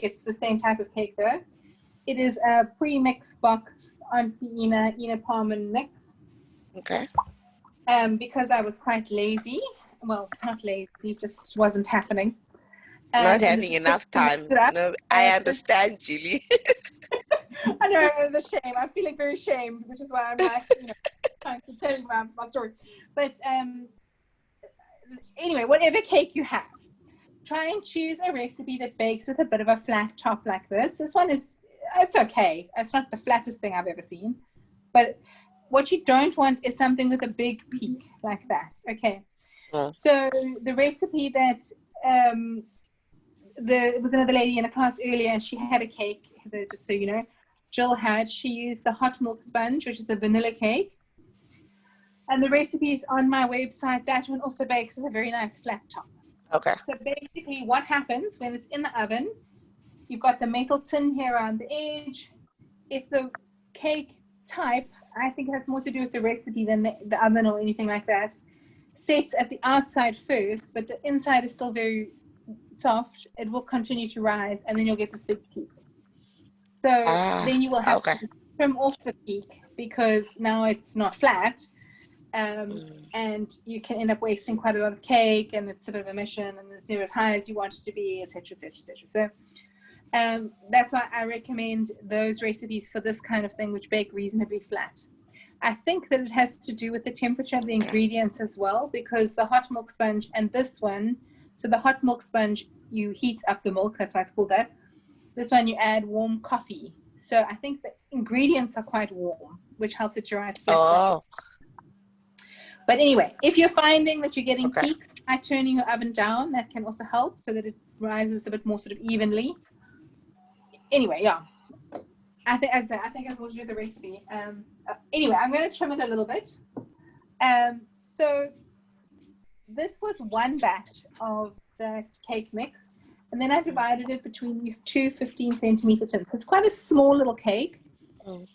It's the same type of cake though. It is a pre-mix box Auntie Ina Palmen mix. Okay. Because I was quite lazy. Well, not lazy, just wasn't happening. Not having enough time. No, I understand, Julie. I know, it's a shame. I'm feeling very shamed, which is why I'm like, trying to tell you my story. But anyway, whatever cake you have, try and choose a recipe that bakes with a bit of a flat top like this. This one it's okay. It's not the flattest thing I've ever seen. But what you don't want is something with a big peak like that. Okay. So the recipe that there was another lady in a class earlier, and she had a cake, just so you know, Jill had, she used the hot milk sponge, which is a vanilla cake. And the recipe is on my website. That one also bakes with a very nice flat top. Okay. So basically what happens when it's in the oven, you've got the metal tin here around the edge. If the cake type, I think it has more to do with the recipe than the oven or anything like that, sets at the outside first, but the inside is still very soft, it will continue to rise, and then you'll get this big peak. So then you will have to trim off the peak because now it's not flat, and you can end up wasting quite a lot of cake, and it's a bit of a mission, and it's near as high as you want it to be, etc., etc., etc. So that's why I recommend those recipes for this kind of thing, which bake reasonably flat. I think that it has to do with the temperature of the ingredients as well, because the hot milk sponge and this one, so the hot milk sponge, you heat up the milk, that's why it's called that. This one you add warm coffee. So I think the ingredients are quite warm, which helps it to rise flat. But anyway, if you're finding that you're getting peaks, try turning your oven down. That can also help so that it rises a bit more sort of evenly. Anyway, yeah. I think I will do the recipe. Anyway, I'm going to trim it a little bit. So this was one batch of that cake mix, and then I divided it between these two 15-centimeter tins. It's quite a small little cake,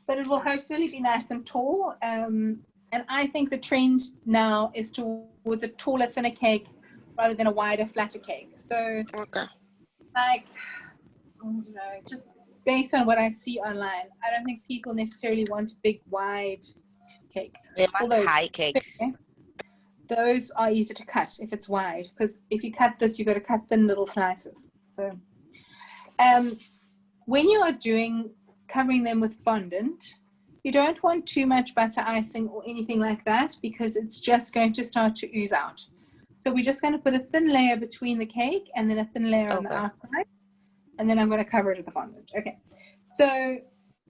but it will hopefully be nice and tall. And I think the trend now is towards a taller, thinner cake rather than a wider, flatter cake. So, like, I don't know, just based on what I see online, I don't think people necessarily want a big, wide cake. They want high cakes. Those are easy to cut if it's wide, because if you cut this, you've got to cut thin little slices. So when you are covering them with fondant, you don't want too much butter icing or anything like that, because it's just going to start to ooze out. So we're just going to put a thin layer between the cake and then a thin layer on the outside. And then I'm going to cover it with the fondant. Okay. So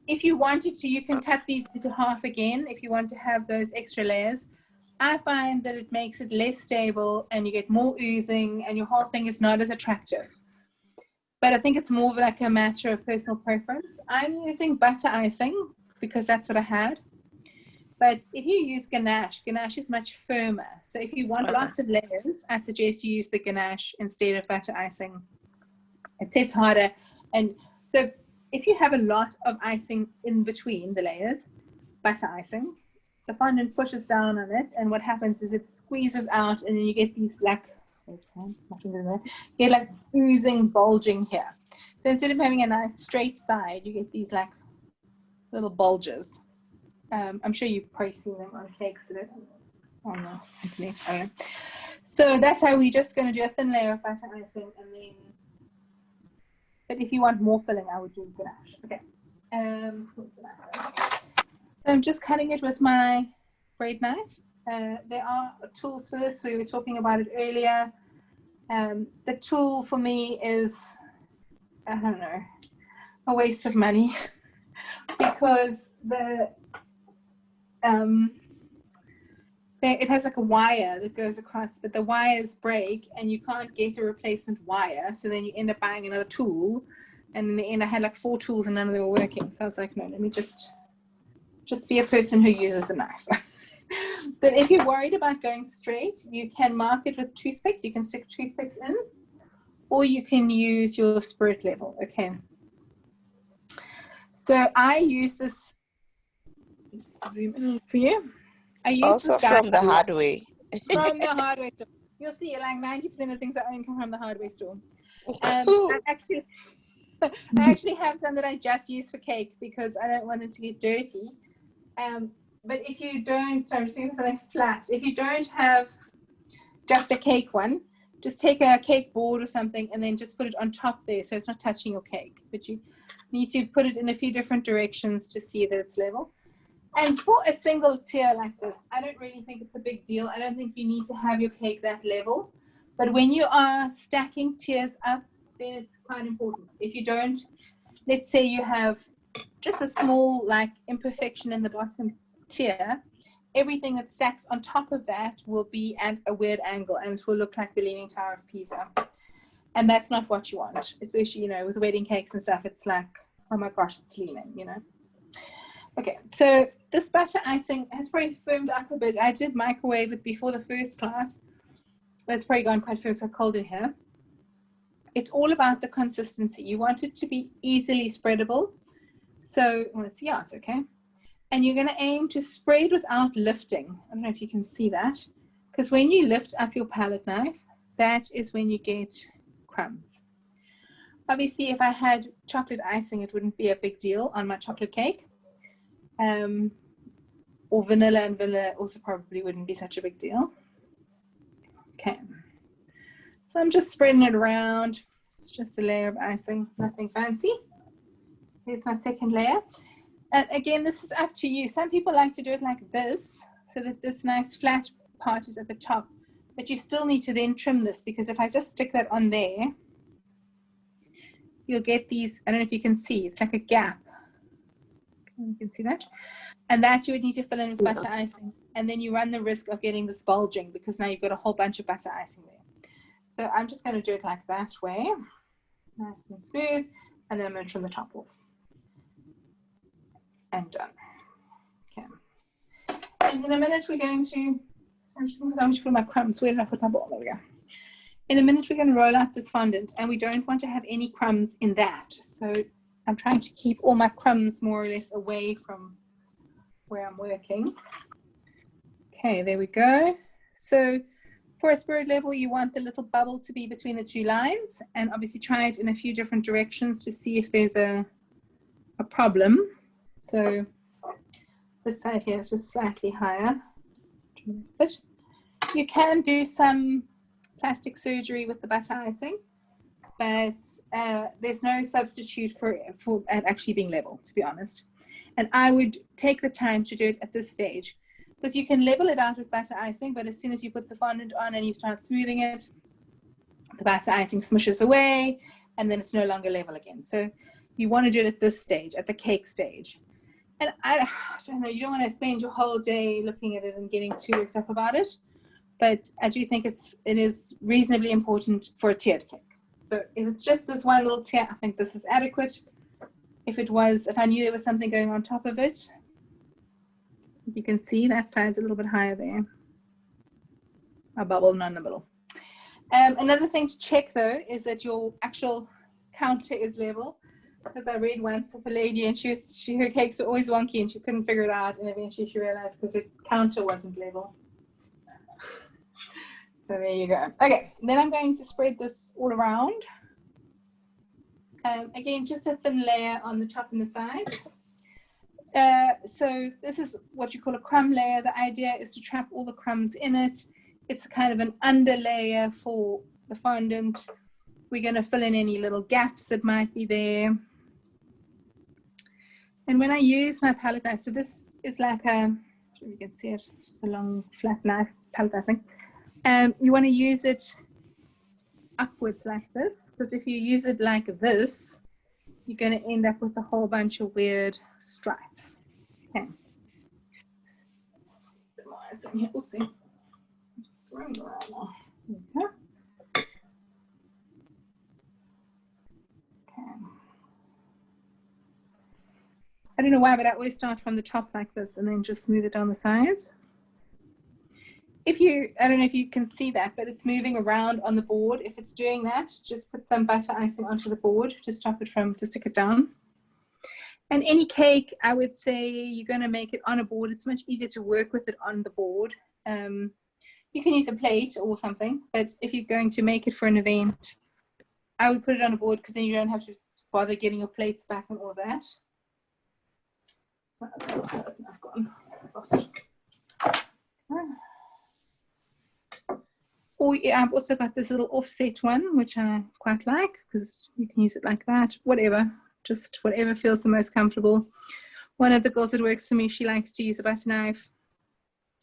if you wanted to, you can cut these into half again if you want to have those extra layers. I find that it makes it less stable and you get more oozing and your whole thing is not as attractive. But I think it's more of like a matter of personal preference. I'm using butter icing because that's what I had. But if you use ganache, ganache is much firmer. So if you want lots of layers, I suggest you use the ganache instead of butter icing. It sets harder. And so if you have a lot of icing in between the layers, butter icing, the fondant pushes down on it, and what happens is it squeezes out, and then you get these like, you get like oozing, bulging here. So instead of having a nice straight side, you get these like little bulges. I'm sure you've probably seen them on cakes on the internet. I don't know. So that's how we're just going to do a thin layer of butter icing, and then. But if you want more filling, I would do ganache. Okay. So I'm just cutting it with my bread knife. There are tools for this. We were talking about it earlier. The tool for me is, I don't know, a waste of money because it has like a wire that goes across, but the wires break and you can't get a replacement wire. So then you end up buying another tool. And in the end, I had like 4 tools and none of them were working. So I was like, no, let me just be a person who uses a knife. But if you're worried about going straight, you can mark it with toothpicks. You can stick toothpicks in, or you can use your spirit level. Okay. So I use this, just zoom in for you. I use also this guy from the hard way. From the hardware store. You'll see like 90% of the things I own come from the hardware store. I I actually have some that I just use for cake because I don't want them to get dirty. But if you don't, so I'm just going to something flat. If you don't have just a cake one, just take a cake board or something and then just put it on top there so it's not touching your cake. But you need to put it in a few different directions to see that it's level. And for a single tier like this, I don't really think it's a big deal. I don't think you need to have your cake that level. But when you are stacking tiers up, then it's quite important. If you don't, let's say you have just a small like imperfection in the bottom tier, everything that stacks on top of that will be at a weird angle and it will look like the Leaning Tower of Pisa. And that's not what you want, especially, you know, with wedding cakes and stuff. It's like, oh my gosh, it's leaning, you know. Okay, so this butter icing has probably firmed up a bit. I did microwave it before the first class, but it's probably gone quite firm, so cold in here. It's all about the consistency. You want it to be easily spreadable. So, let's see, yeah, it's okay. And you're going to aim to spread without lifting. I don't know if you can see that, because when you lift up your palette knife, that is when you get crumbs. Obviously, if I had chocolate icing, it wouldn't be a big deal on my chocolate cake. Or vanilla, and vanilla also probably wouldn't be such a big deal. Okay. So I'm just spreading it around. It's just a layer of icing, nothing fancy. Here's my second layer. And again, this is up to you. Some people like to do it like this, so that this nice flat part is at the top. But you still need to then trim this, because if I just stick that on there, you'll get these, I don't know if you can see, it's like a gap. You can see that. And that you would need to fill in with butter icing. And then you run the risk of getting this bulging, because now you've got a whole bunch of butter icing there. So I'm just going to do it like that way. Nice and smooth. And then I'm going to trim the top off. And done. Okay. And in a minute we're going to, sorry, I'm just going to put my crumbs. Where did I put my ball? There we go. In a minute we're going to roll out this fondant, and we don't want to have any crumbs in that. So I'm trying to keep all my crumbs more or less away from where I'm working. Okay, there we go. So for a spread level, you want the little bubble to be between the two lines, and obviously try it in a few different directions to see if there's a problem. So this side here is just slightly higher. You can do some plastic surgery with the butter icing, but there's no substitute for it actually being level, to be honest. And I would take the time to do it at this stage, because you can level it out with butter icing, but as soon as you put the fondant on and you start smoothing it, the butter icing smushes away and then it's no longer level again. So you want to do it at this stage, at the cake stage. And I don't know, you don't want to spend your whole day looking at it and getting too worked up about it, but I do think it is reasonably important for a tiered cake. So if it's just this one little tier, I think this is adequate. If I knew there was something going on top of it, you can see that side's a little bit higher there. A bubble, not in the middle. Another thing to check though is that your actual counter is level. Because I read once of a lady and her cakes were always wonky and she couldn't figure it out, and eventually she realized because her counter wasn't level. So there you go. Okay, then I'm going to spread this all around. Again, just a thin layer on the top and the sides. So this is what you call a crumb layer. The idea is to trap all the crumbs in it. It's kind of an under layer for the fondant. We're going to fill in any little gaps that might be there. And when I use my palette knife, so this is like a, you can see it, it's just a long flat knife, palette knife thing. You want to use it upwards like this, because if you use it like this, you're going to end up with a whole bunch of weird stripes. Okay. Oopsie. Okay. I don't know why, but I always start from the top like this and then just smooth it down the sides. I don't know if you can see that, but it's moving around on the board. If it's doing that, just put some butter icing onto the board to stop it to stick it down. And any cake, I would say you're going to make it on a board. It's much easier to work with it on the board. You can use a plate or something, but if you're going to make it for an event, I would put it on a board, because then you don't have to bother getting your plates back and all that. I've gone lost. Or yeah, I've also got this little offset one, which I quite like because you can use it like that, whatever, just whatever feels the most comfortable. One of the girls that works for me, she likes to use a butter knife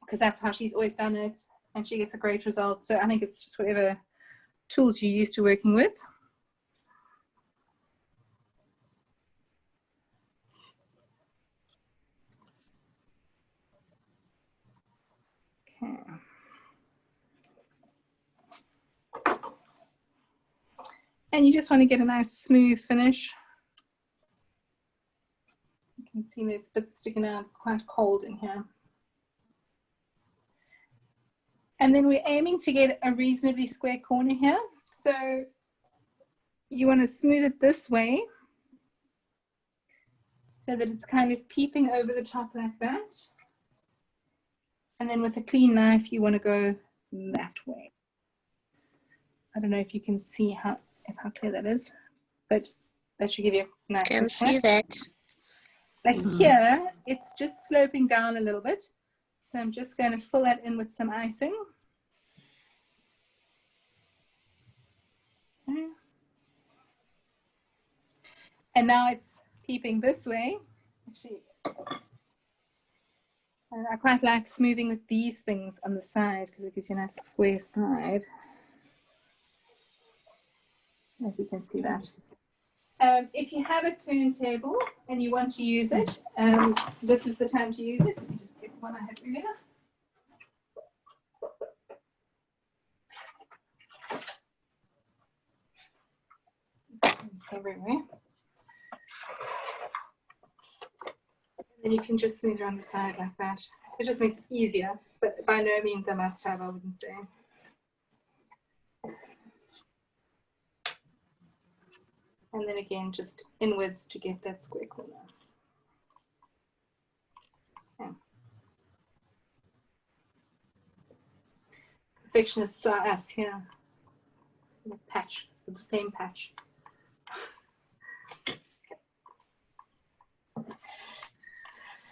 because that's how she's always done it, and she gets a great result. So I think it's just whatever tools you're used to working with. Okay. And you just want to get a nice smooth finish. You can see there's bits sticking out. It's quite cold in here. And then we're aiming to get a reasonably square corner here. So you want to smooth it this way so that it's kind of peeping over the top like that. And then with a clean knife, you want to go that way. I don't know if you can see how clear that is, but that should give you a nice. I can see that. Like here, it's just sloping down a little bit. So I'm just going to fill that in with some icing. Okay. And now it's peeping this way. Actually, and I quite like smoothing with these things on the side because it gives you a nice square side. If you can see that. If you have a turntable and you want to use it, this is the time to use it. Let me just get one I have earlier. It's everywhere. And then you can just smooth around the side like that. It just makes it easier, but by no means a must-have, I wouldn't say. And then again, just inwards to get that square corner. Yeah. Perfectionists are us here. The patch, so the same patch.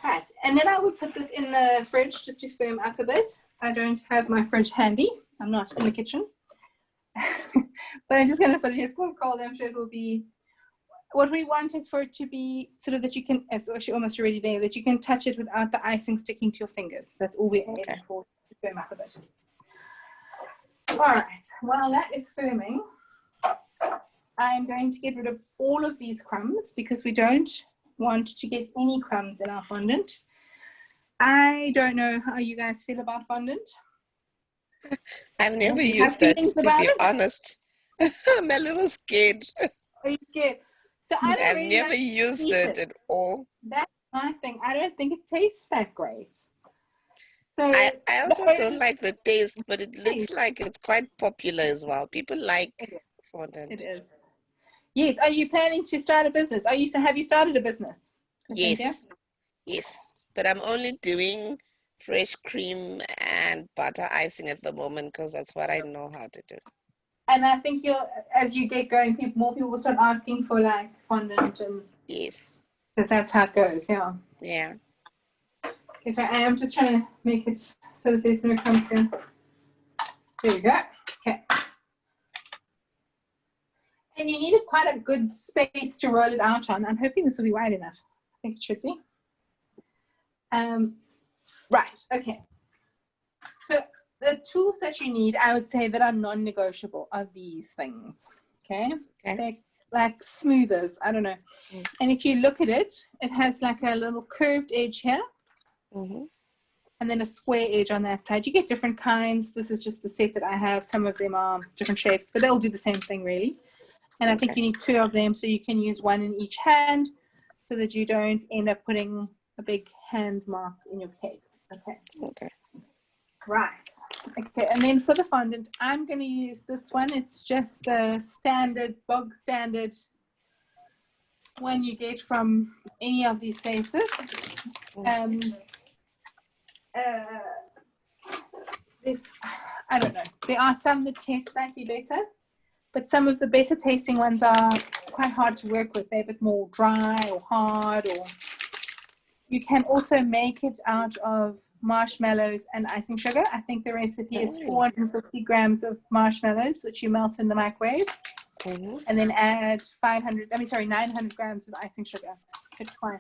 Right, and then I would put this in the fridge just to firm up a bit. I don't have my fridge handy. I'm not in the kitchen. But I'm just going to put it here. It's so cold, I'm sure it will be. What we want is for it to be sort of that you can, it's actually almost already there, that you can touch it without the icing sticking to your fingers. That's all we're aiming for, to firm up a bit. All right, while that is firming, I'm going to get rid of all of these crumbs because we don't want to get any crumbs in our fondant. I don't know how you guys feel about fondant. I've never used it, to be honest. I'm a little scared. Are you scared? So I've really never used it at all. That's my thing. I don't think it tastes that great. So I also don't like the taste, but it looks like it's quite popular as well. People like fondant. It is. Yes. Are you planning to start a business? Have you started a business? Yes. Yes. But I'm only doing fresh cream and butter icing at the moment because that's what I know how to do. And I think as you get going, more people will start asking for like fondant and yes, because that's how it goes. Yeah. Yeah. Okay, so I am just trying to make it so that there's no crumbs here. There we go. Okay. And you needed quite a good space to roll it out on. I'm hoping this will be wide enough. I think it should be. Right. Okay. So the tools that you need, I would say, that are non-negotiable are these things. Okay. They're like smoothers. I don't know. And if you look at it, it has like a little curved edge here. And then a square edge on that side. You get different kinds. This is just the set that I have. Some of them are different shapes, but they'll do the same thing really. And I think you need 2 of them, so you can use 1 in each hand so that you don't end up putting a big hand mark in your cake. Okay. Right. Okay, and then for the fondant, I'm going to use this one. It's just the standard, bog standard one you get from any of these places. This, I don't know. There are some that taste slightly better, but some of the better tasting ones are quite hard to work with. They're a bit more dry or hard, or you can also make it out of marshmallows and icing sugar. I think the recipe is 450 grams of marshmallows, which you melt in the microwave, and then add 900 grams of icing sugar. Cook twice.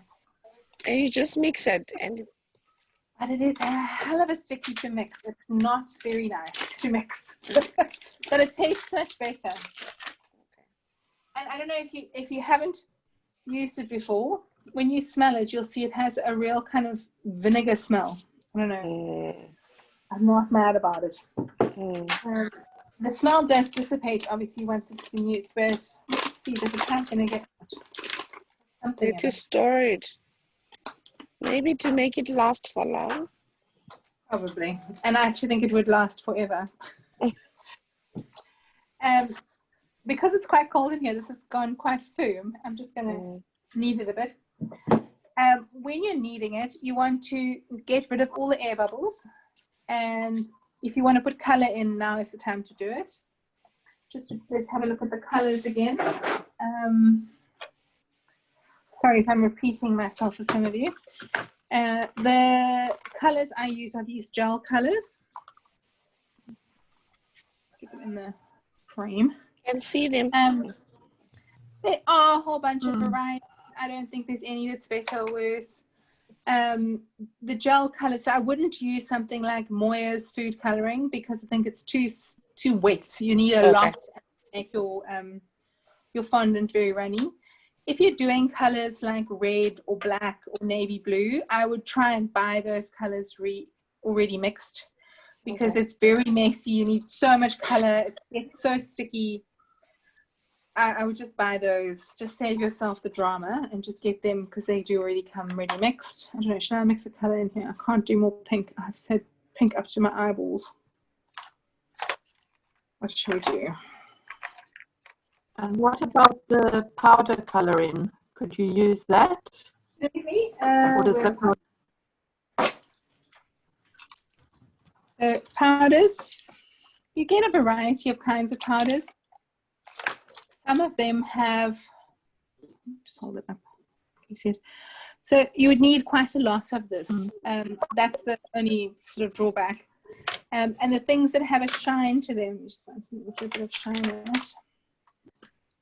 And you just mix it, but it is a hell of a sticky to mix. It's not very nice to mix, but it tastes much better. And I don't know if you haven't used it before, when you smell it, you'll see it has a real kind of vinegar smell. I don't know. I'm not mad about it. The smell does dissipate, obviously, once it's been used, but let's see, does it have vinegar? Need to store it. Maybe to make it last for long. Probably. And I actually think it would last forever. Because it's quite cold in here, this has gone quite firm. I'm just going to knead it a bit. When you're kneading it, you want to get rid of all the air bubbles. And if you want to put color in, now is the time to do it. Let's have a look at the colors again. Sorry if I'm repeating myself for some of you. The colors I use are these gel colors. Get them in the frame. Can see them. There are a whole bunch of varieties. I don't think there's any that's better or worse. The gel colors, so I wouldn't use something like Moya's food coloring because I think it's too wet. You need a lot to make your fondant very runny. If you're doing colors like red or black or navy blue, I would try and buy those colors already mixed, because it's very messy. You need so much color. It's so sticky. I would just buy those. Just save yourself the drama and just get them, because they do already come ready mixed. I don't know, should I mix a color in here? I can't do more pink. I've said pink up to my eyeballs. What should we do? And what about the powder coloring? Could you use that? Maybe. What is that? Powders. You get a variety of kinds of powders. Some of them have, just hold it up, you see it. So you would need quite a lot of this. That's the only sort of drawback. And the things that have a shine to them, you just want something with a bit of shine in it.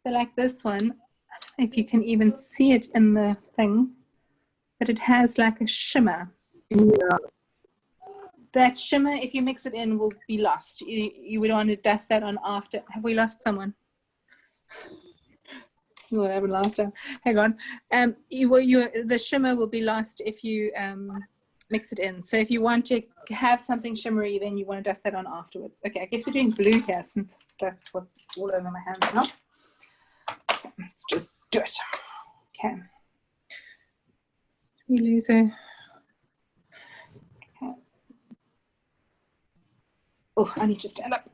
So like this one, I don't know if you can even see it in the thing, but it has like a shimmer. Yeah. That shimmer, if you mix it in, will be lost. You would want to dust that on after. Have we lost someone? This is what happened last time. Hang on. The shimmer will be lost if you mix it in. So if you want to have something shimmery, then you want to dust that on afterwards. Okay, I guess we're doing blue here, since that's what's all over my hands now. Okay, let's just do it. Okay. We lose a. Okay. Oh, I need to stand up.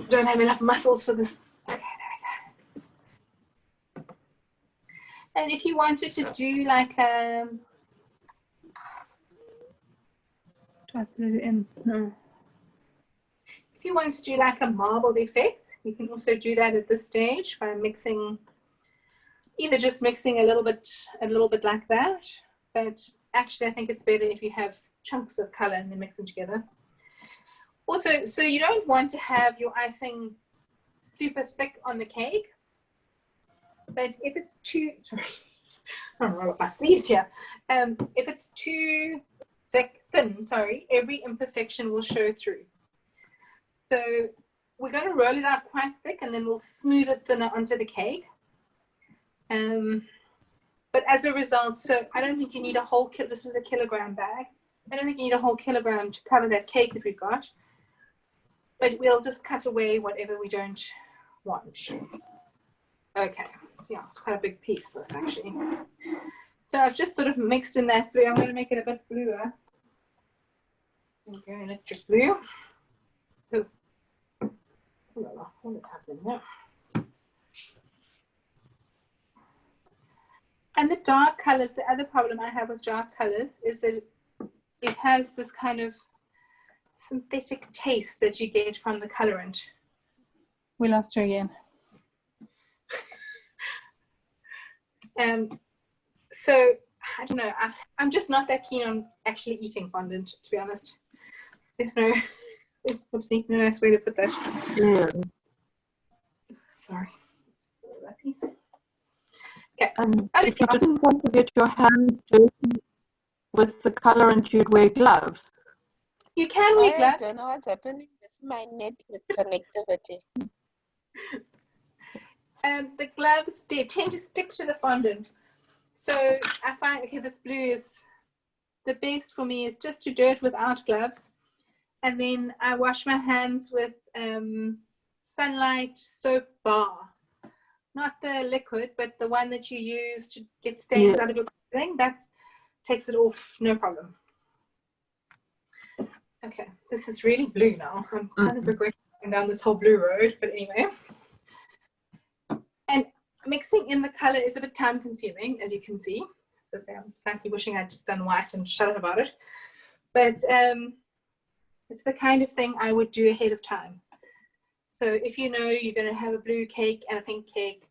Don't have enough muscles for this. Okay, there we go. And if you wanted to do like a. Do I have to put it in? No. If you want to do like a marbled effect, you can also do that at this stage by mixing, either just mixing a little bit like that, but actually I think it's better if you have chunks of color and then mix them together. Also, so you don't want to have your icing super thick on the cake, but if it's too, sorry, I don't know what my sleeves here. If it's too thin, every imperfection will show through. So we're going to roll it out quite thick, and then we'll smooth it thinner onto the cake. But as a result, so I don't think you need a whole kilo. This was a kilogram bag. I don't think you need a whole kilogram to cover that cake that we've got. But we'll just cut away whatever we don't want. Okay, so yeah, it's quite a big piece, this actually. So I've just sort of mixed in that blue. I'm going to make it a bit bluer. Okay, electric blue. Oh, what is happening there? And the dark colors, the other problem I have with dark colors is that it has this kind of synthetic taste that you get from the colorant. We lost her again. So I don't know. I'm just not that keen on actually eating fondant, to be honest. There's no nice way to put that. Yeah. Sorry. That piece. Okay. If you didn't want to get your hands dirty with the colorant, you'd wear gloves. You can wear I gloves. don't know what's happening with my network connectivity. The gloves, they tend to stick to the fondant. So I find, okay, this blue is the best for me is just to do it without gloves. And then I wash my hands with sunlight soap bar. Not the liquid, but the one that you use to get stains out of your clothing. That takes it off, no problem. Okay, this is really blue now. I'm kind of regretting going down this whole blue road, but anyway. And mixing in the color is a bit time consuming, as you can see. So I'm slightly wishing I'd just done white and shut up about it. But it's the kind of thing I would do ahead of time. So if you know you're going to have a blue cake and a pink cake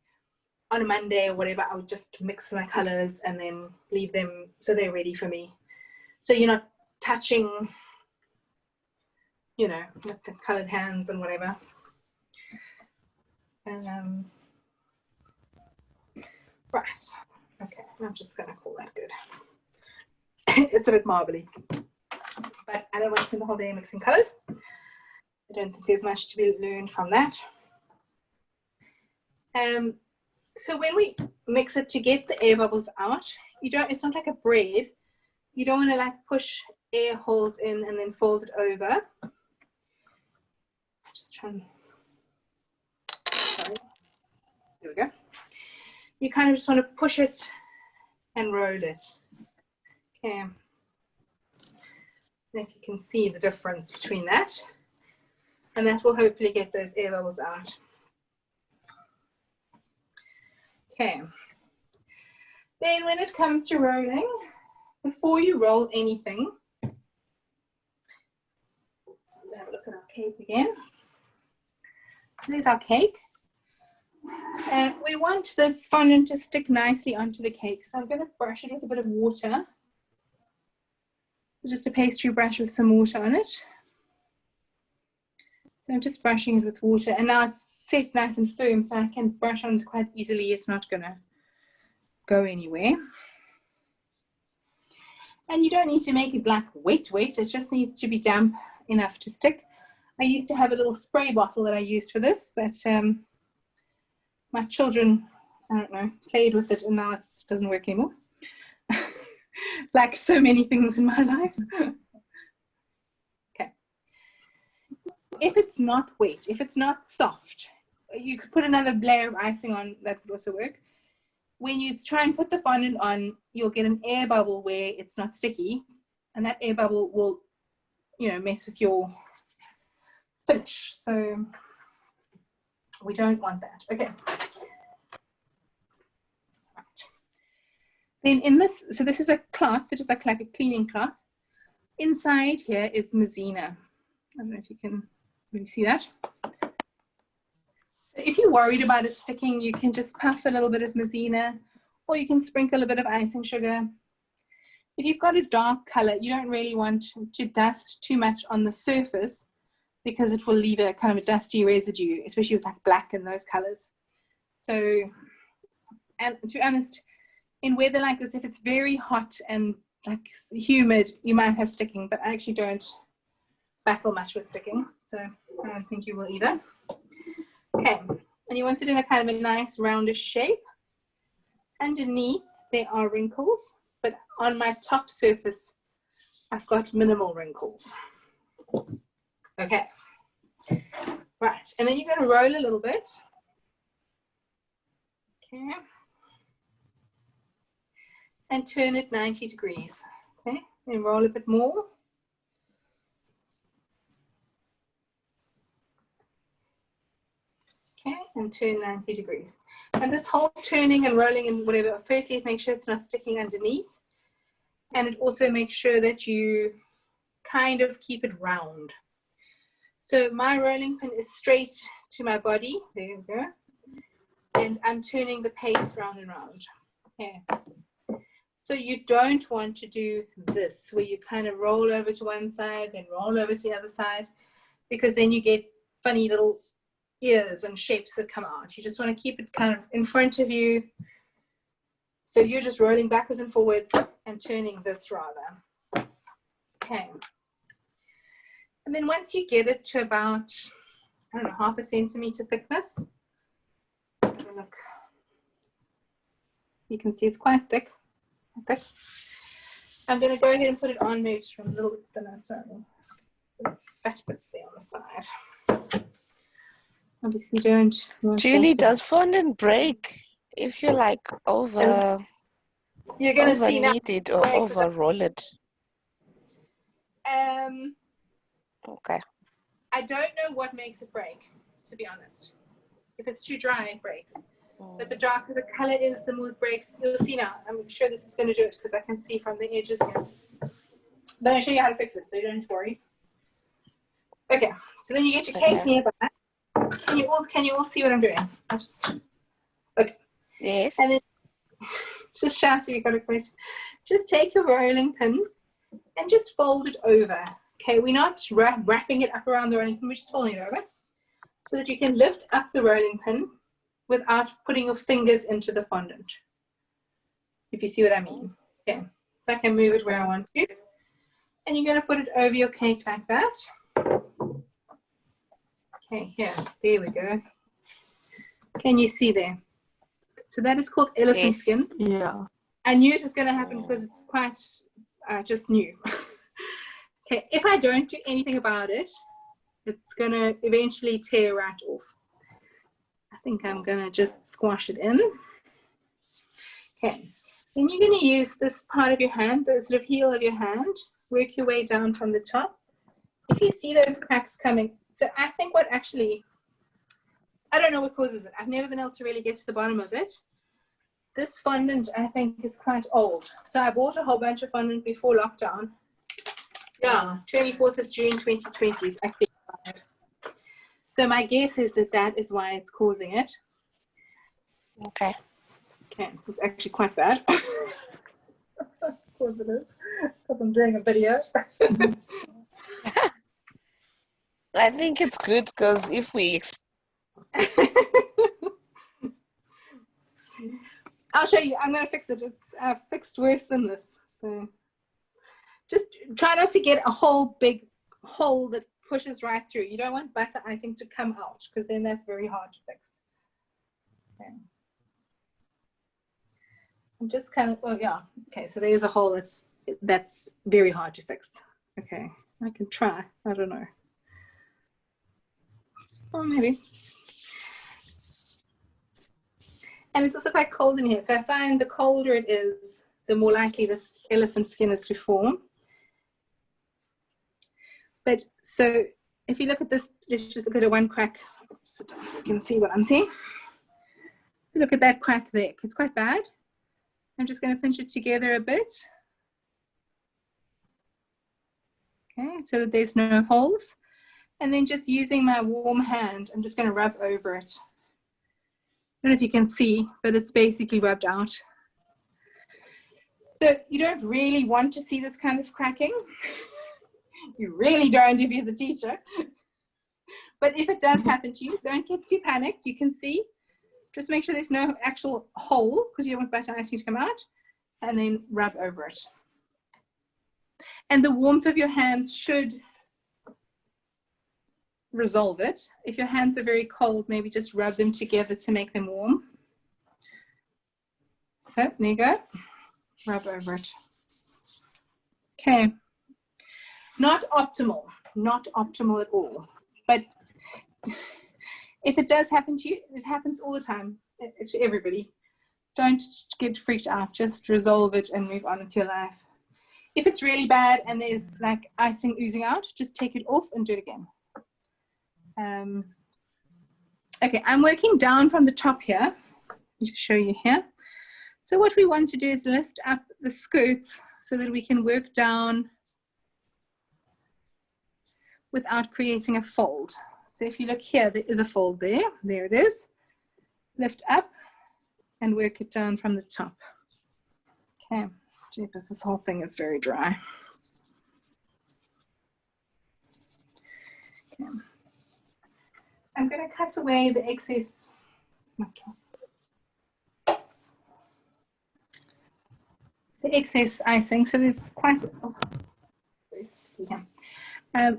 on a Monday or whatever, I would just mix my colors and then leave them so they're ready for me. So you're not touching, you know, with the colored hands and whatever. Right. Okay, I'm just going to call that good. It's a bit marbly. But I don't want to spend the whole day mixing colors. I don't think there's much to be learned from that. So when we mix it to get the air bubbles out, it's not like a bread. You don't want to like push air holes in and then fold it over. Just try and, sorry. There we go. You kind of just want to push it and roll it. Okay. And if you can see the difference between that, and that will hopefully get those air bubbles out. Okay. Then when it comes to rolling, before you roll anything, let's have a look at our cake again. There's our cake. And we want this fondant to stick nicely onto the cake. So I'm going to brush it with a bit of water. Just a pastry brush with some water on it. So I'm just brushing it with water, and now it's set nice and firm, so I can brush on it quite easily. It's not gonna go anywhere. And you don't need to make it like wet, it just needs to be damp enough to stick. I used to have a little spray bottle that I used for this, but my children, I don't know, played with it, and now it doesn't work anymore. Like so many things in my life. Okay. If it's not wet, if it's not soft, you could put another layer of icing on, that would also work. When you try and put the fondant on, you'll get an air bubble where it's not sticky, and that air bubble will, you know, mess with your finish. So we don't want that. Okay. Then in this, so this is a cloth, it is like a cleaning cloth. Inside here is maizena. I don't know if you can really see that. So if you're worried about it sticking, you can just puff a little bit of maizena, or you can sprinkle a bit of icing sugar. If you've got a dark color, you don't really want to dust too much on the surface, because it will leave a kind of a dusty residue, especially with like black and those colors. So, and to be honest, in weather like this, if it's very hot and like humid, you might have sticking, but I actually don't battle much with sticking, so I don't think you will either. Okay, and you want it in a kind of a nice roundish shape. Underneath there are wrinkles, but on my top surface I've got minimal wrinkles. Okay, right, and then you're going to roll a little bit. Okay, and turn it 90 degrees. Okay, and roll a bit more. Okay, and turn 90 degrees. And this whole turning and rolling and whatever, firstly make sure it's not sticking underneath, and it also makes sure that you kind of keep it round. So my rolling pin is straight to my body, there we go, and I'm turning the paste round and round. Okay. So you don't want to do this, where you kind of roll over to one side, then roll over to the other side, because then you get funny little ears and shapes that come out. You just want to keep it kind of in front of you. So you're just rolling backwards and forwards and turning this rather. Okay. And then once you get it to about, I don't know, 1/2 centimeter thickness, look, you can see it's quite thick. Okay. I'm going to go ahead and put it on maybe just from a little bit thinner, so fat bits there on the side. Obviously don't want Julie, that. does fondant break if you like You're going to see now. knead it or over roll it? Okay. I don't know what makes it break, to be honest. If it's too dry, it breaks. But the darker the color is, the more it breaks. You'll see now. I'm sure this is going to do it because I can see from the edges here. But I'll show you how to fix it, so you don't worry. Okay, so then you get your cake nearby. Can you all see what I'm doing? Okay. Yes. And then just shout if you've got a question. Just take your rolling pin and just fold it over. Okay, we're not wrapping it up around the rolling pin, we're just folding it over so that you can lift up the rolling pin without putting your fingers into the fondant, if you see what I mean. Okay, so I can move it where I want to. And you're going to put it over your cake like that. Okay, here, there we go. Can you see there? So that is called elephant skin. Yeah. I knew it was going to happen because it's quite just new. Okay, if I don't do anything about it, it's going to eventually tear right off. I think I'm going to just squash it in. Okay, then you're going to use this part of your hand, the sort of heel of your hand, work your way down from the top. If you see those cracks coming, so I think what actually, I don't know what causes it. I've never been able to really get to the bottom of it. This fondant, I think, is quite old. So I bought a whole bunch of fondant before lockdown. Yeah, 24th of June 2020 is actually expired. So my guess is that that is why it's causing it. Okay. Okay, this is actually quite bad. Of course it is, because I'm doing a video. I think it's good because if we I'll show you. I'm going to fix it. It's fixed worse than this. So just try not to get a whole big hole that pushes right through. You don't want butter icing to come out because then that's very hard to fix. Okay. I'm just kind of, oh yeah. Okay, so there's a hole that's very hard to fix. Okay, I can try. I don't know. Or maybe. And it's also quite cold in here. So I find the colder it is, the more likely this elephant skin is to form. But so if you look at this, let's just look at a one crack. Sit down so you can see what I'm seeing. Look at that crack there. It's quite bad. I'm just going to pinch it together a bit. Okay, so that there's no holes. And then just using my warm hand, I'm just going to rub over it. I don't know if you can see, but it's basically rubbed out. So you don't really want to see this kind of cracking. You really don't if you're the teacher. But if it does happen to you, don't get too panicked. You can see. Just make sure there's no actual hole because you don't want butter icing to come out. And then rub over it. And the warmth of your hands should resolve it. If your hands are very cold, maybe just rub them together to make them warm. So there you go. Rub over it. Okay. Not optimal at all. But if it does happen to you, it happens all the time. It's to everybody. Don't get freaked out. Just resolve it and move on with your life. If it's really bad and there's like icing oozing out, just take it off and do it again. Okay, I'm working down from the top here. Let me just show you here. So what we want to do is lift up the skirts so that we can work down without creating a fold. So if you look here, there is a fold there. There it is. Lift up and work it down from the top. Okay, jeepers, this whole thing is very dry. Okay. I'm going to cut away the excess. The excess icing. So there's quite very sticky here.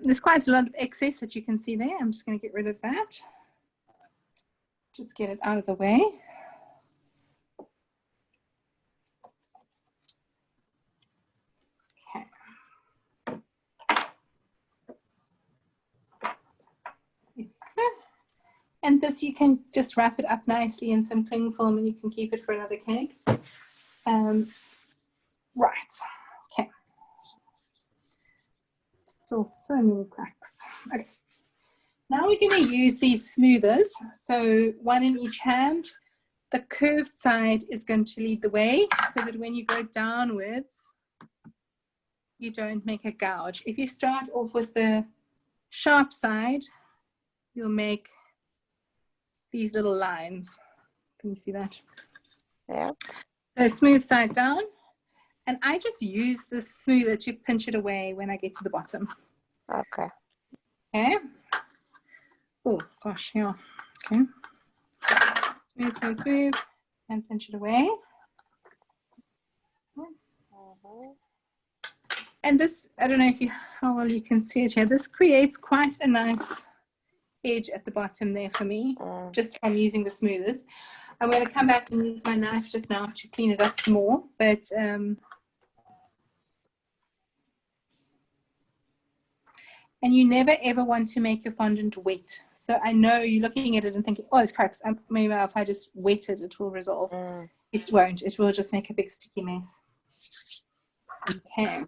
There's quite a lot of excess that you can see there. I'm just going to get rid of that. Just get it out of the way. And this, you can just wrap it up nicely in some cling film and you can keep it for another cake. Right, okay. Still so many cracks. Okay. Now we're going to use these smoothers. So one in each hand. The curved side is going to lead the way so that when you go downwards, you don't make a gouge. If you start off with the sharp side, you'll make these little lines. Can you see that? Yeah. So smooth side down. And I just use the smoother to pinch it away when I get to the bottom. Okay. Okay. Oh, gosh, yeah. Okay. Smooth, smooth, smooth. And pinch it away. And this, I don't know if you, how well you can see it here. This creates quite a nice edge at the bottom there for me, just from using the smoothers. I'm going to come back and use my knife just now to clean it up some more, but and you never ever want to make your fondant wet. So I know you're looking at it and thinking, oh, there's cracks. Maybe if I just wet it, it will resolve. It won't. It will just make a big sticky mess. Okay.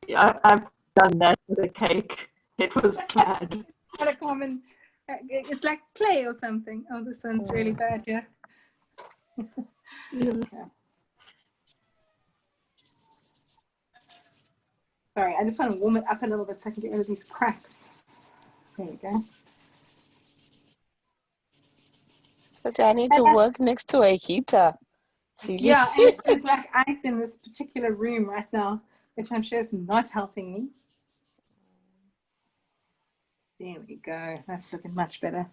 Yeah, I've done that with a cake. It was bad. Not a common, it's like clay or something. Oh, this one's really bad here. Yeah. Sorry, I just want to warm it up a little bit so I can get rid of these cracks. There we go. So do I need to work next to a heater? Yeah, and it's like ice in this particular room right now, which I'm sure is not helping me. There we go. That's looking much better.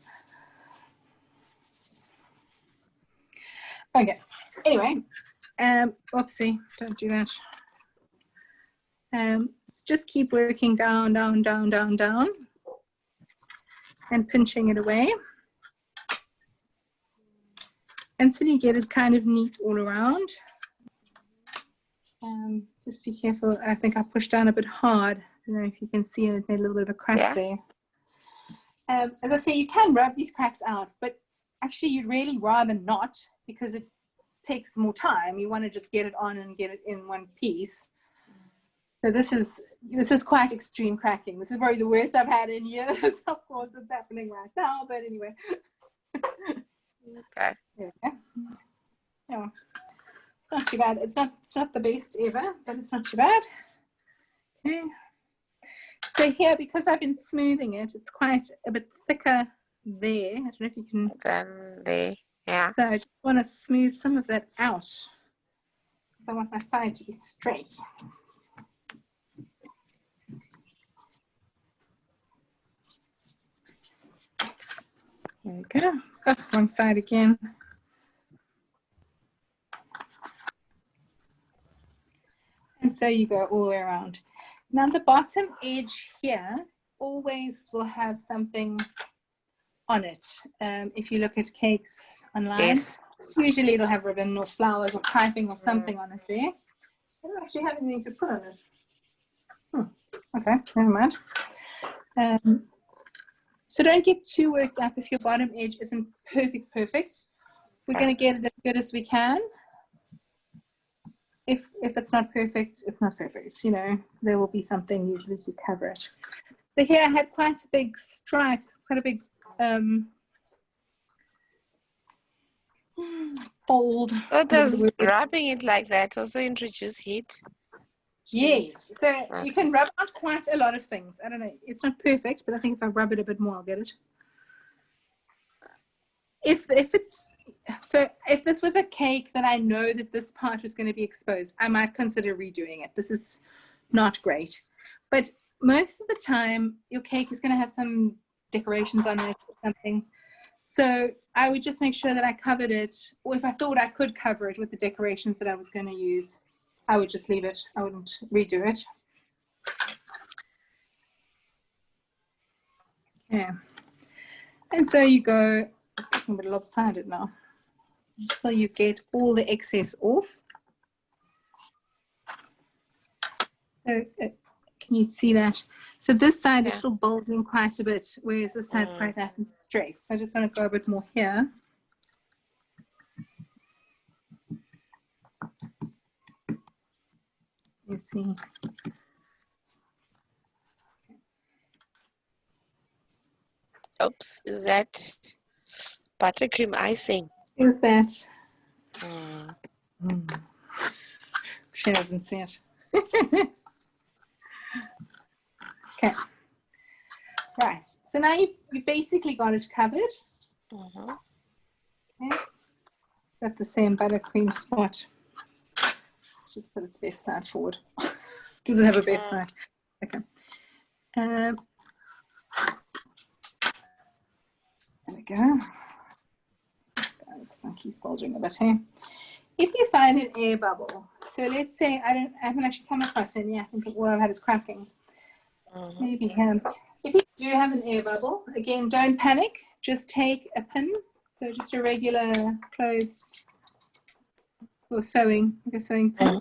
Okay. Anyway, oopsie, don't do that. Just keep working down, down, down, down, down, and pinching it away until you get it kind of neat all around. Just be careful. I think I pushed down a bit hard. I don't know if you can see it made a little bit of a crack there. As I say, you can rub these cracks out, but actually you'd really rather not because it takes more time. You want to just get it on and get it in one piece. So this is quite extreme cracking. This is probably the worst I've had in years. Of course, it's happening right now, but anyway. Okay. Yeah. Yeah. Not too bad. It's not the best ever, but it's not too bad. Okay. So here, because I've been smoothing it, it's quite a bit thicker there. I don't know if you can. Then the, yeah. So I just want to smooth some of that out. So I want my side to be straight. There we go. Oh, wrong side again. And so you go all the way around. Now the bottom edge here always will have something on it. If you look at cakes online, usually it'll have ribbon or flowers or piping or something on it there. I don't actually have anything to put on it. Okay, never mind. So don't get too worked up if your bottom edge isn't perfect. We're going to get it as good as we can. If it's not perfect, it's not perfect. You know, there will be something usually to cover it. But here I had quite a big stripe, quite a big fold. So does rubbing it like that also introduce heat? Yes, so you can rub out quite a lot of things. I don't know, it's not perfect, but I think if I rub it a bit more, I'll get it. If it's So if this was a cake that I know that this part was going to be exposed, I might consider redoing it. This is not great. But most of the time, your cake is going to have some decorations on it or something. So I would just make sure that I covered it, or if I thought I could cover it with the decorations that I was going to use, I would just leave it. I wouldn't redo it. Okay. And so you go, I'm a bit lopsided now, so you get all the excess off. So can you see that? So this side is still bulging quite a bit, whereas this side's quite nice and straight. So I just want to go a bit more here. You see. Oops, is that buttercream icing? Here's that. Mm. She doesn't see it. Okay. Right. So now you basically got it covered. Okay. Got the same buttercream spot. Let's just put its best side forward. Doesn't have a best side. Okay. There we go. Looks like he's bulging a bit here. If you find an air bubble, so let's say I haven't actually come across any. I think all I've had is cracking. Maybe him. If you do have an air bubble, again, don't panic. Just take a pin, so just a regular clothes or sewing, like a sewing pin,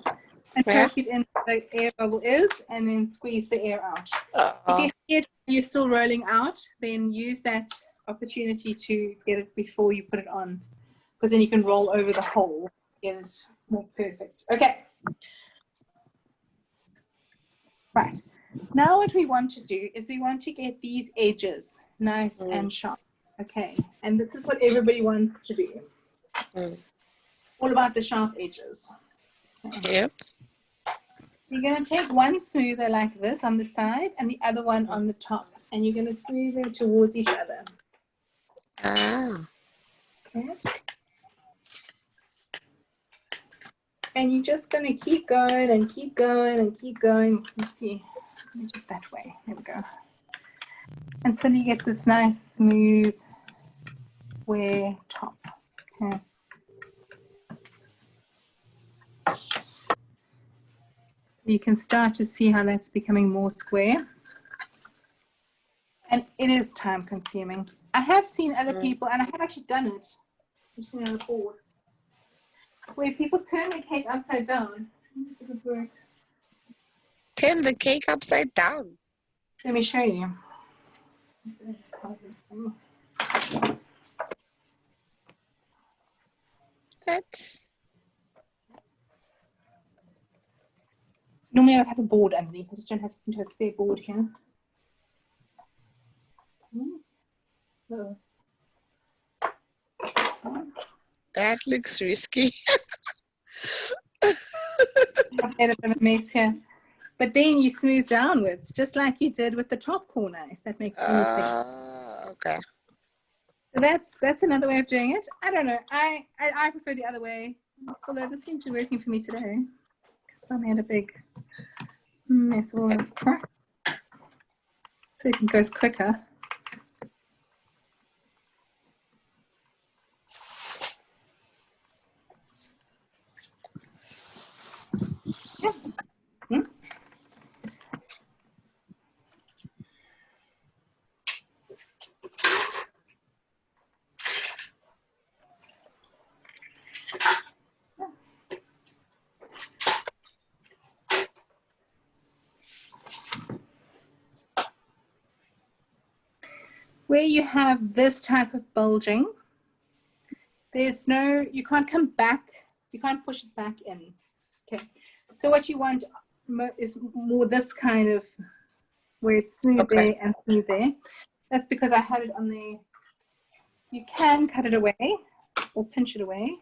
and poke it in where the air bubble is, and then squeeze the air out. If you're still rolling out, then use that opportunity to get it before you put it on, because then you can roll over the hole, get it more perfect. Okay. Right. Now what we want to do is we want to get these edges nice and sharp. Okay. And this is what everybody wants to do. All about the sharp edges. Okay. Yep. You're going to take one smoother like this on the side and the other one on the top. And you're going to smooth it towards each other. Okay. And you're just going to keep going and keep going and keep going. Let's see. Let me do it that way. There we go. Until you get this nice, smooth, square top. Okay. You can start to see how that's becoming more square. And it is time consuming. I have seen other people, and I have actually done it. I've seen it on the board, where people turn the cake upside down. It would work. Turn the cake upside down. Let me show you. What? Normally I would have a board underneath. I just don't seem to have a spare board here. Oh. That looks risky. I've made a bit of a mess here. But then you smooth downwards, just like you did with the top corner, if that makes any sense. Okay. So that's another way of doing it. I don't know. I prefer the other way, although this seems to be working for me today. So I made a big mess of all this crap. So it goes quicker. Yeah. Where you have this type of bulging, there's no, you can't come back, you can't push it back in. Okay, so what you want is more this kind of, where it's smooth there and smooth there. That's because I had it on the, you can cut it away or pinch it away.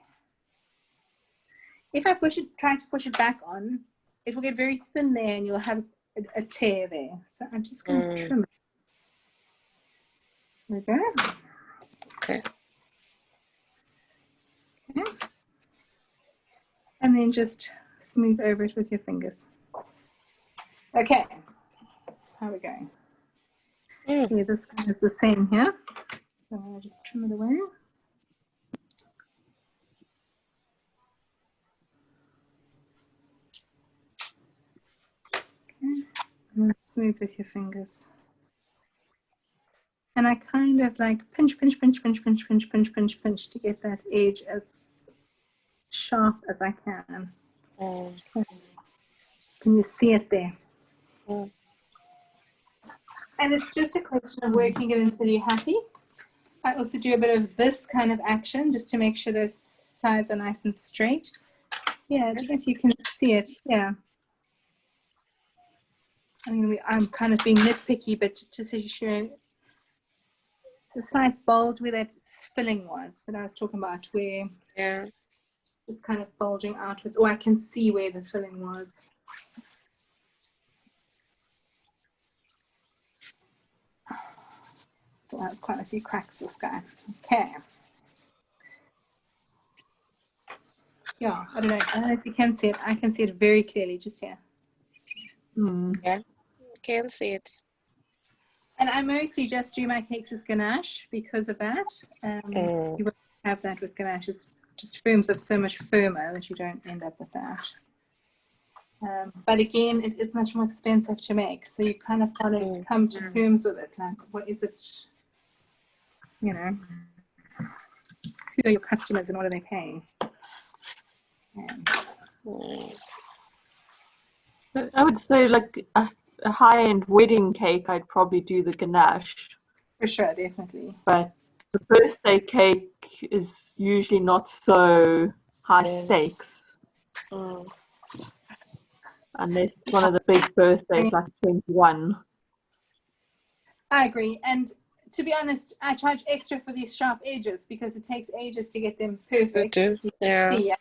If I try to push it back on, it will get very thin there and you'll have a tear there. So I'm just going to trim it. There we go. Okay. Okay. And then just smooth over it with your fingers. Okay, how are we going? Okay, this one is the same here. So I'll just trim it away. Okay, and smooth with your fingers. And I kind of like pinch, pinch, pinch, pinch, pinch, pinch, pinch, pinch, pinch to get that edge as sharp as I can. Can you see it there? And it's just a question of working it until you're happy. I also do a bit of this kind of action just to make sure those sides are nice and straight. Yeah, I don't know if you can see it. Yeah. I'm kind of being nitpicky, but just to show you the slight bulge where that filling was that I was talking about, where it's kind of bulging outwards. Oh, I can see where the filling was. So that's quite a few cracks, this guy. Okay. Yeah, I don't know if you can see it. I can see it very clearly just here. Yeah, I can see it. And I mostly just do my cakes with ganache because of that. You won't have that with ganache. It's just firms up so much firmer that you don't end up with that. But again, it is much more expensive to make. So you kind of got to come to terms with it. Like, what is it, you know, who are your customers and what are they paying? I would say like a high-end wedding cake, I'd probably do the ganache. For sure, definitely. But the birthday cake is usually not so high stakes. Unless it's one of the big birthdays, like 21. I agree. And to be honest, I charge extra for these sharp edges because it takes ages to get them perfect. Yeah. See,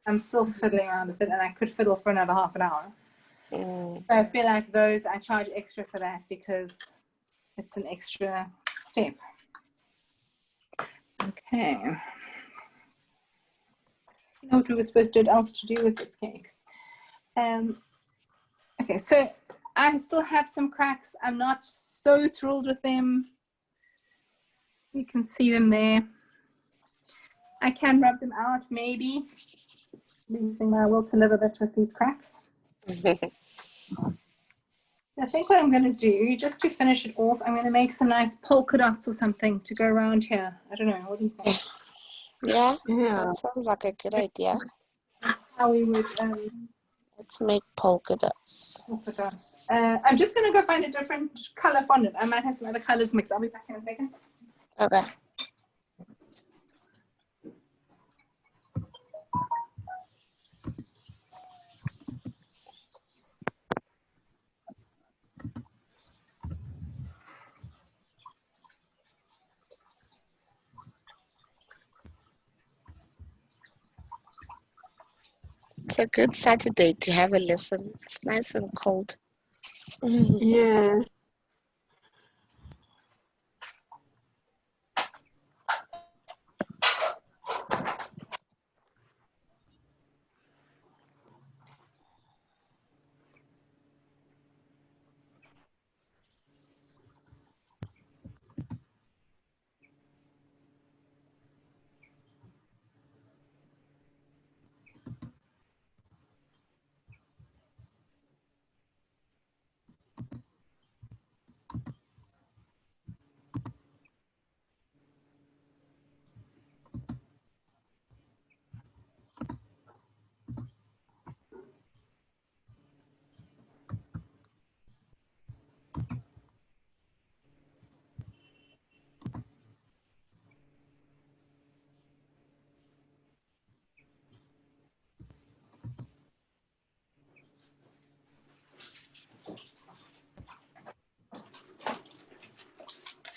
I'm still fiddling around with it, and I could fiddle for another half an hour. So I feel like those, I charge extra for that because it's an extra step. Okay. You know what we were supposed to else to do with this cake? Okay, so I still have some cracks. I'm not so thrilled with them. You can see them there. I can rub them out, maybe, using my will to live a bit with these cracks. I think what I'm going to do, just to finish it off, I'm going to make some nice polka dots or something to go around here. I don't know. What do you think? Yeah, that sounds like a good idea. How we would... let's make polka dots. I'm just going to go find a different color fondant. I might have some other colors mixed. I'll be back in a second. Okay. It's a good Saturday to have a lesson. It's nice and cold. Yes.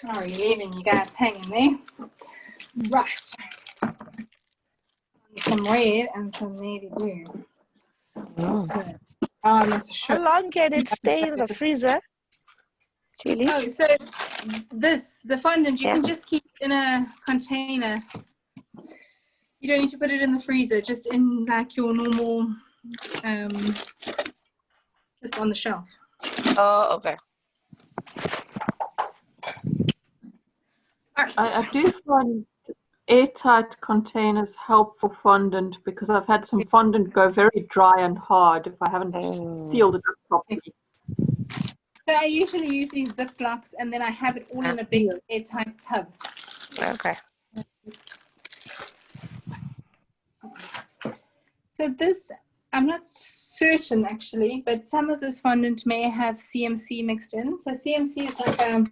Sorry, leaving you guys hanging there. Right. Some red and some navy blue. I'm not so sure. How long can it stay in the freezer? Julie? Oh, so the fondant, you can just keep in a container You don't need to put it in the freezer, just in like your normal, just on the shelf. Oh, okay. All right. I do find airtight containers help for fondant because I've had some fondant go very dry and hard if I haven't sealed it up properly. So I usually use these Ziplocs and then I have it all in a big airtight tub. Okay. So this, I'm not certain actually, but some of this fondant may have CMC mixed in. So CMC is like an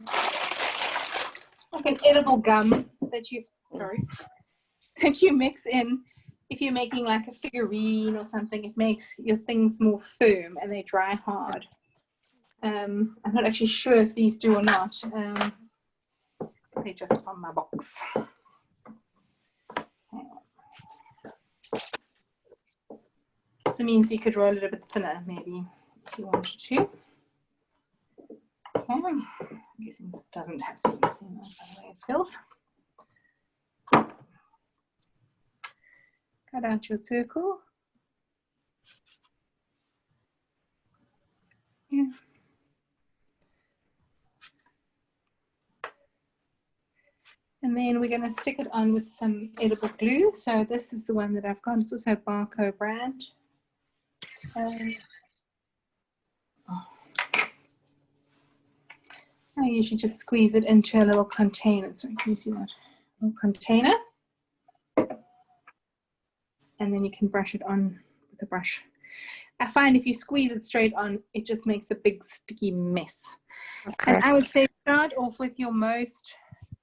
edible gum that you, that you mix in. If you're making like a figurine or something, it makes your things more firm and they dry hard. I'm not actually sure if these do or not. They just from my box. So it means you could roll it a bit thinner, maybe, if you wanted to. Okay. I'm guessing this doesn't have CMC, by the way it feels. Cut out your circle. Yeah. And then we're going to stick it on with some edible glue. So this is the one that I've got. It's also a Barco brand. I usually just squeeze it into a little container. Sorry, can you see that? A little container. And then you can brush it on with a brush. I find if you squeeze it straight on, it just makes a big sticky mess. Okay. And I would say start off with your most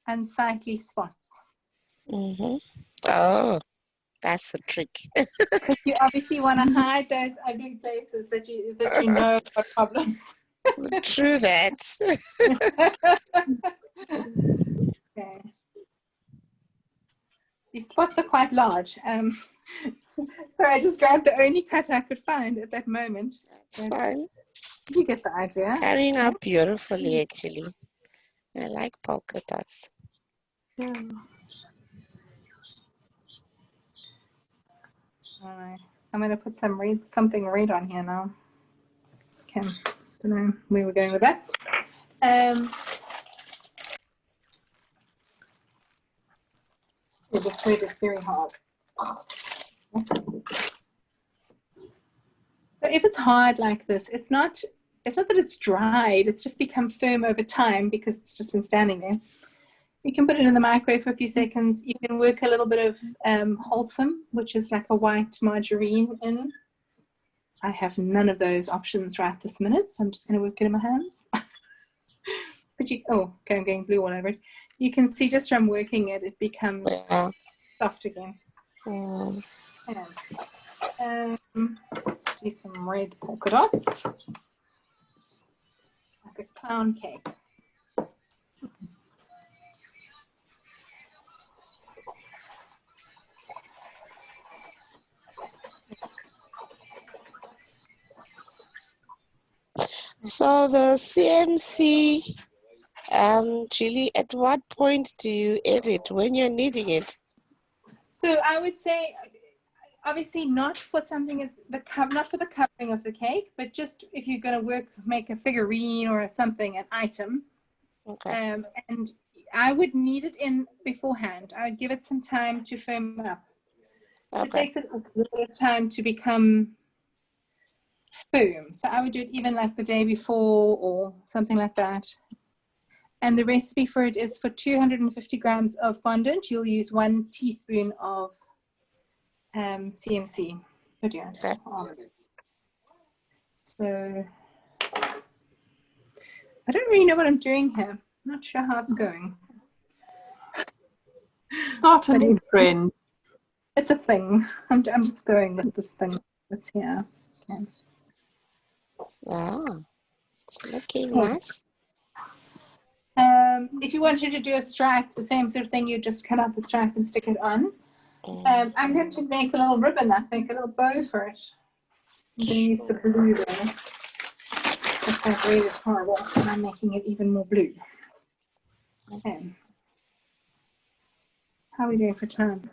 unsightly spots. Mm-hmm. Oh, that's the trick. Because you obviously want to hide those ugly places that you know are problems. True that. Okay. These spots are quite large. So I just grabbed the only cut I could find at that moment. That's fine. You get the idea. It's carrying out beautifully, actually. I like polka dots. Yeah. All right. I'm going to put something red on here now. Okay. Don't know where we're going with that. This red is very hard. So if it's hard like this, it's not that it's dried, it's just become firm over time because it's just been standing there. You can put it in the microwave for a few seconds. You can work a little bit of wholesome, which is like a white margarine in. I have none of those options right this minute, so I'm just going to work it in my hands. But I'm going blue all over it. You can see just from working it, it becomes soft again. And let's do some red polka dots, like a clown cake. So the CMC, Julie, at what point do you edit when you're kneading it? So I would say, obviously not for something as not for the covering of the cake, but just if you're going to make a figurine or something, an item. Okay. And I would knead it in beforehand. I would give it some time to firm up. Okay. It takes it a little bit of time to become firm. So I would do it even like the day before or something like that. And the recipe for it is for 250 grams of fondant, you'll use 1 teaspoon of CMC. Okay. So I don't really know what I'm doing here. I'm not sure how it's going. Start a new trend. It's a thing. I'm just going with this thing that's here. Okay. Wow, it's looking nice. If you wanted to do a stripe, the same sort of thing, you just cut out the stripe and stick it on. I'm going to make a little ribbon, I think, a little bow for it. I'm going to use the blue there. Because that red is horrible, and I'm making it even more blue. Okay. How are we doing for time?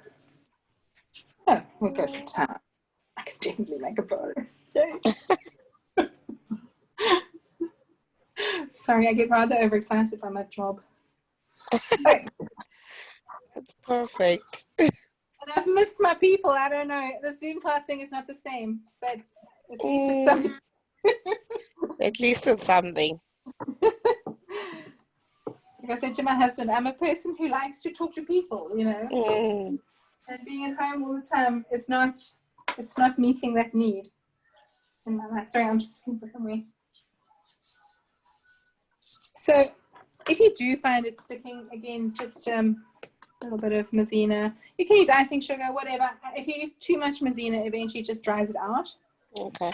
Oh, we'll go for time. I can definitely make a bow. Yay. Sorry, I get rather overexcited by my job. Okay. That's perfect. And I've missed my people. I don't know. The Zoom class thing is not the same, but at least it's something. At least it's something. Like I said to my husband, I'm a person who likes to talk to people, you know. And being at home all the time, it's not meeting that need. In my life. Sorry, I'm just looking for somewhere. So if you do find it sticking, again, just a little bit of maizena. You can use icing sugar, whatever. If you use too much maizena, eventually it just dries it out. Okay.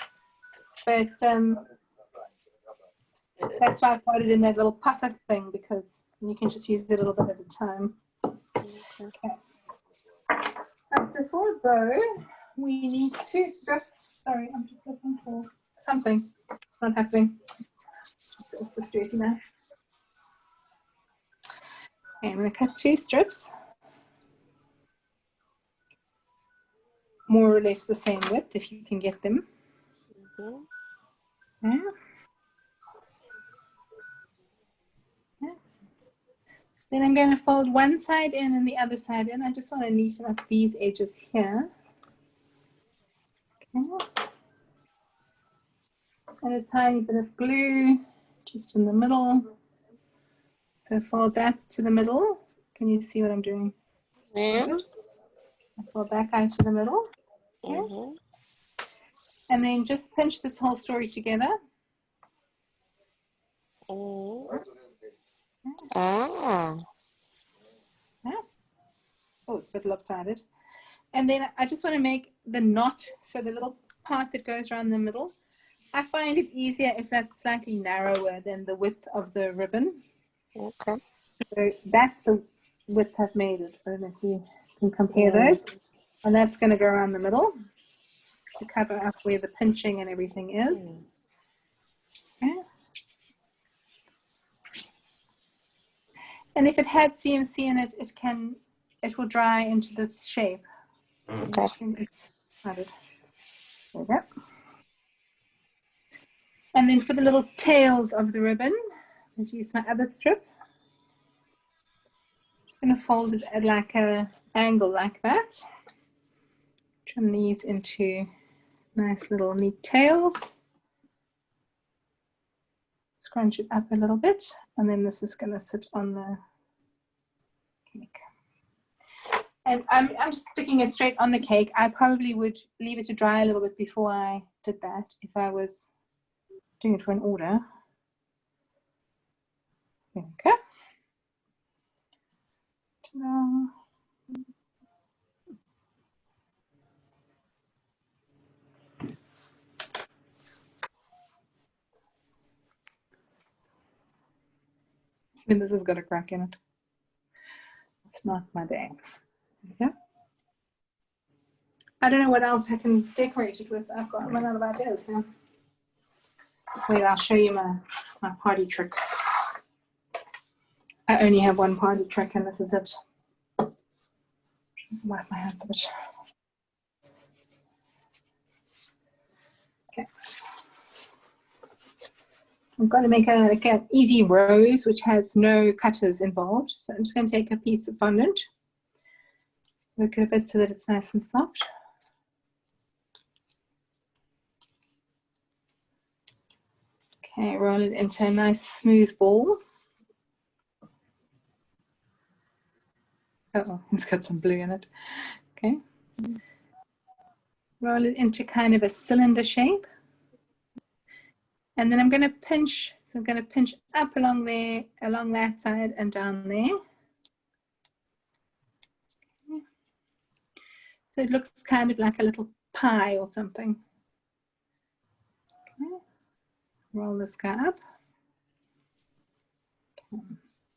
But that's why I've got it in that little puffer thing, because you can just use it a little bit at a time. Okay. So for a bow, we need 2 strips. Sorry, I'm just looking for something. It's not happening. Just dirty now. Okay, I'm going to cut 2 strips. More or less the same width, if you can get them. Yeah. Yeah. Then I'm going to fold one side in and the other side in. I just want to neaten up these edges here. Okay. And a tiny bit of glue just in the middle. So fold that to the middle. Can you see what I'm doing? Yeah. I fold that guy to the middle. Okay. And then just pinch this whole story together. Ah. That's, oh, it's a bit lopsided. And then I just want to make the knot, so the little part that goes around the middle. I find it easier if that's slightly narrower than the width of the ribbon. Okay. So that's the width I've made it. I don't know if you can compare those. And that's going to go around the middle to cover up where the pinching and everything is. Okay. And if it had CMC in it, it will dry into this shape. Okay. There we go. And then for the little tails of the ribbon, I'm going to use my other strip. I'm just going to fold it at like an angle like that. Trim these into nice little neat tails. Scrunch it up a little bit, and then this is going to sit on the cake. And I'm just sticking it straight on the cake. I probably would leave it to dry a little bit before I did that if I was doing it for an order. Okay. I mean, this has got a crack in it. It's not my day. Yeah. I don't know what else I can decorate it with. I've got a lot of ideas here. Wait, I'll show you my party trick. I only have one party trick, and this is it. Wipe my hands a bit. Okay. I'm going to make an easy rose, which has no cutters involved. So I'm just going to take a piece of fondant, work it a bit so that it's nice and soft. Okay, roll it into a nice smooth ball. Oh, it's got some blue in it. Okay. Roll it into kind of a cylinder shape. And then I'm going to pinch, so I'm going to pinch up along there, along that side and down there. Okay. So it looks kind of like a little pie or something. Okay. Roll this guy up. Okay.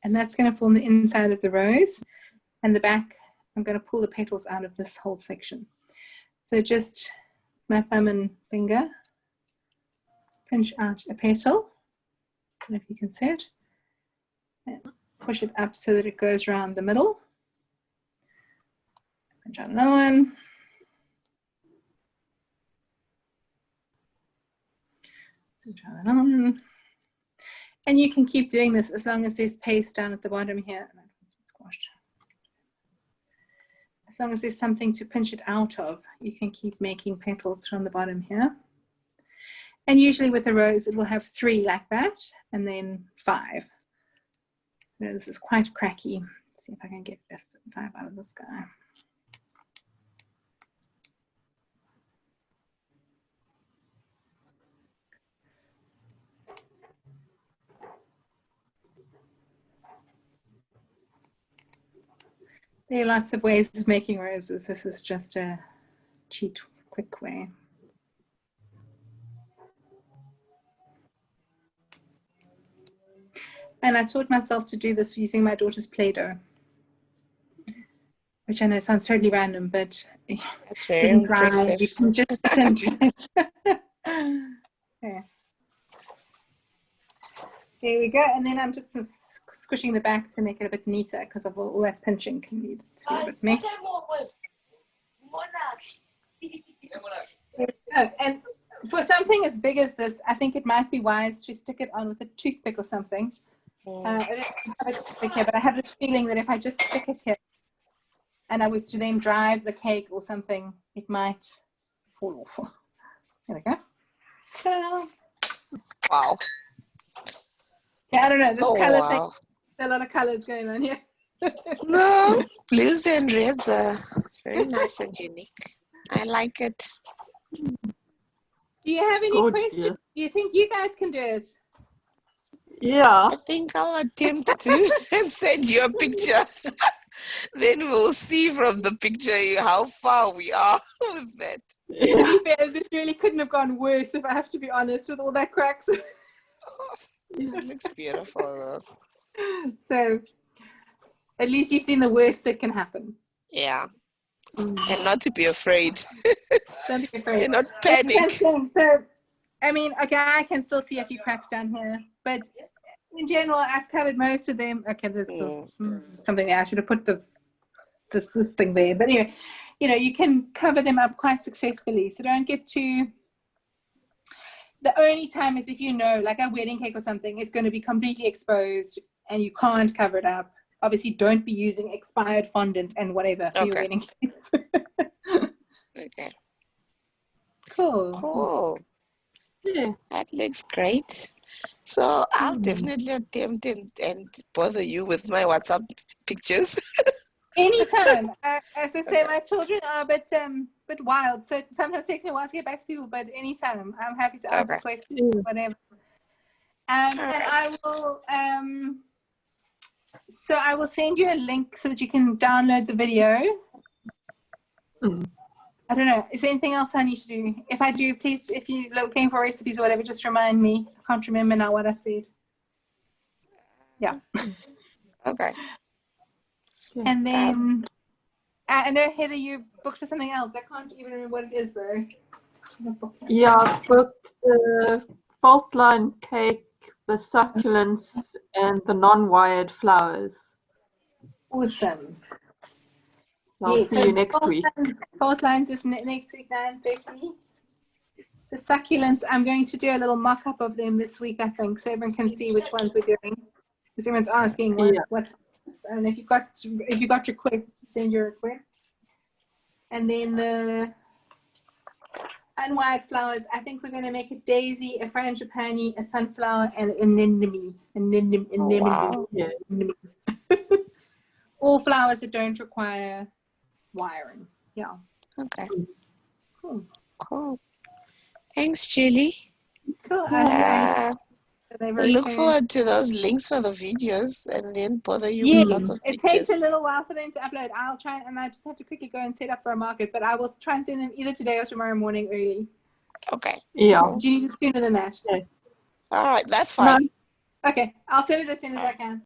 And that's going to form the inside of the rose. And the back, I'm going to pull the petals out of this whole section. So just my thumb and finger, pinch out a petal. I don't know if you can see it. And push it up so that it goes around the middle. Pinch out another one. Try that on. And you can keep doing this as long as there's paste down at the bottom here. As long as there's something to pinch it out of, you can keep making petals from the bottom here. And usually with a rose, it will have 3 like that, and then 5. This is quite cracky. Let's see if I can get 5 out of this guy. There are lots of ways of making roses. This is just a cheap, quick way. And I taught myself to do this using my daughter's Play-Doh, which I know sounds totally random, but it's very impressive. You can just sit into it. Okay. There we go. And then I'm just squishing the back to make it a bit neater because of all that pinching can lead to a bit messy. And for something as big as this, I think it might be wise to stick it on with a toothpick or something. I don't have a toothpick here, but I have this feeling that if I just stick it here and I was to then drive the cake or something, it might fall off. There we go. Ta-da. Wow. Yeah, I don't know. This color thing, wow. there's a lot of colors going on here. No, blues and reds are very nice and unique. I like it. Do you have any questions? Do you think you guys can do it? Yeah. I think I'll attempt to and send you a picture. Then we'll see from the picture how far we are with that. To be fair, this really couldn't have gone worse, if I have to be honest, with all that cracks. It looks beautiful though. So at least you've seen the worst that can happen. Yeah. And not to be afraid. Don't be afraid. And not panic. So, I mean, okay, I can still see a few cracks down here, but in general, I've covered most of them. Okay, there's something there. I should have put this thing there. But anyway, you know, you can cover them up quite successfully. So don't get too... The only time is if you know, like a wedding cake or something, it's going to be completely exposed and you can't cover it up. Obviously, don't be using expired fondant and whatever for your wedding cakes. Okay. Cool. Cool. Yeah. That looks great. So I'll definitely attempt and bother you with my WhatsApp pictures. Anytime. As I say, my children are a bit wild, so it sometimes takes me a while to get back to people, but anytime. I'm happy to answer questions, whatever. And I will so I will send you a link so that you can download the video. I don't know. Is there anything else I need to do? If I do, please, if you're looking for recipes or whatever, just remind me. I can't remember now what I've said. Yeah. Okay. And then, I know, Heather, you booked for something else. I can't even remember what it is, though. Yeah, I booked the fault line cake, the succulents, and the non-wired flowers. Awesome. I'll see you next week. Fault lines is next week, 9:30. The succulents, I'm going to do a little mock-up of them this week, I think, so everyone can see which ones we're doing. Because everyone's asking what's, and if you've got requests, send your request. And then the unwired flowers, I think we're going to make a daisy, a frangipani, a sunflower, and an anemone. Wow. All flowers that don't require wiring. Yeah. Okay. Cool. Cool. Thanks, Julie. Cool. I look forward to those links for the videos and then bother you with lots of pictures. It takes a little while for them to upload. I'll try, and I just have to quickly go and set up for a market, but I will try and send them either today or tomorrow morning early. Okay. Yeah. Do you need it sooner than that? Okay. All right, that's fine. Okay, I'll send it as soon as I can.